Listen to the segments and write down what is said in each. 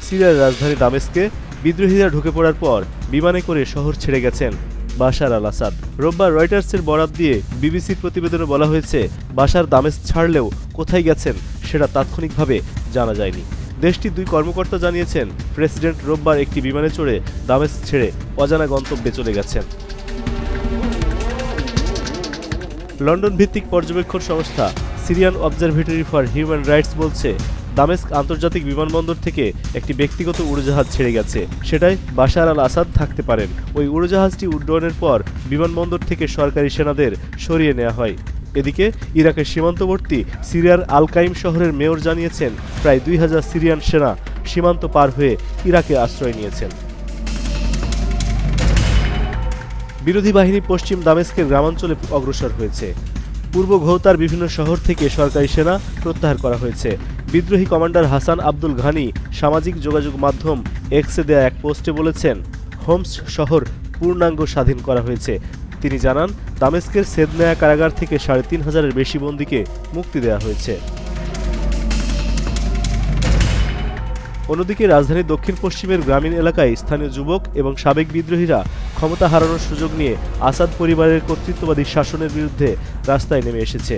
সিরিয়ার রাজধানী দামেস্কে বিদ্রোহীরা ঢুকে পড়ার পর বিমানে করে শহর ছেড়ে গেছেন বাশার আল আসাদ। রোববার রয়টার্সের বরাত দিয়ে বিবিসির প্রতিবেদনে বলা হয়েছে, বাশার দামেস্ক ছাড়লেও কোথায় গেছেন সেটা তাৎক্ষণিকভাবে জানা যায়নি। দেশটির দুই কর্মকর্তা জানিয়েছেন, প্রেসিডেন্ট রোববার একটি বিমানে চড়ে দামেস্ক ছেড়ে অজানা গন্তব্যে চলে গেছেন। লন্ডন ভিত্তিক পর্যবেক্ষণ সংস্থা Syrian observatory for human rights বলছে, দামেস্ক আন্তর্জাতিক বিমানবন্দর থেকে একটি ব্যক্তিগত উড়োজাহাজ ছেড়ে গেছে। সেটাই বাশার আল আসাদ থাকতে পারেন। ওই উড়োজাহাজটি উড্ডয়নের পর বিমানবন্দর থেকে সরকারি সেনাদের সরিয়ে নেওয়া হয়। এদিকে ইরাকের সীমান্তবর্তী সিরিয়ার আল কাইম শহরের মেয়র জানিয়েছেন, প্রায় 2000 সিরিয়ান সেনা সীমান্ত পার হয়ে ইরাকে আশ্রয় নিয়েছেন। বিরোধী বাহিনী পশ্চিম দামেস্কের গ্রামাঞ্চলে অগ্রসর হয়েছে। পূর্ব ঘৌতার বিভিন্ন শহর থেকে সরকারি সেনা প্রত্যাহার করা হয়েছে। বিদ্রোহী কমান্ডার হাসান আব্দুল ঘানি সামাজিক যোগাযোগ মাধ্যম এক্সে দেয়া এক পোস্টে বলেছেন, হোমস শহর পূর্ণাঙ্গ স্বাধীন করা হয়েছে। তিনি জানান, দামেস্কের সেদনায়া কারাগার থেকে 3500-এর বেশি বন্দীকে মুক্তি দেওয়া হয়েছে। অন্যদিকে রাজধানীর দক্ষিণ পশ্চিমের গ্রামীণ এলাকায় স্থানীয় যুবক এবং সাবেক বিদ্রোহীরা ক্ষমতা হারানোর সুযোগ নিয়ে আসাদ পরিবারের কর্তৃত্ববাদী শাসনের বিরুদ্ধে রাস্তায় নেমে এসেছে।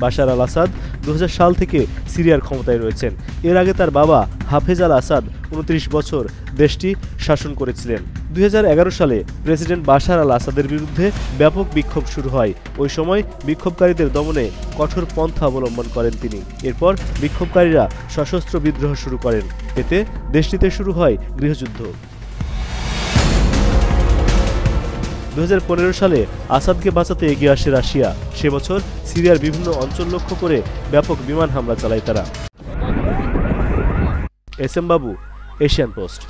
বাশার আল আসাদ 2000 সাল থেকে সিরিয়ার ক্ষমতায় রয়েছেন। এর আগে তার বাবা হাফেজ আল আসাদ 29 বছর দেশটি শাসন করেছিলেন। 2011 সালে প্রেসিডেন্ট বাশার আল আসাদের বিরুদ্ধে ব্যাপক বিক্ষোভ শুরু হয়। ওই সময় বিক্ষোভকারীদের দমনে কঠোর পন্থা অবলম্বন করেন তিনি। এরপর বিক্ষোভকারীরা সশস্ত্র বিদ্রোহ শুরু করেন। এতে দেশটিতে শুরু হয় গৃহযুদ্ধ। 2015 সালে আসাদকে বাঁচাতে এগিয়ে আসে রাশিয়া। সে বছর সিরিয়ার বিভিন্ন অঞ্চল লক্ষ্য করে ব্যাপক বিমান হামলা চালায় তারা। এস এম বাবু, এশিয়ান পোস্ট।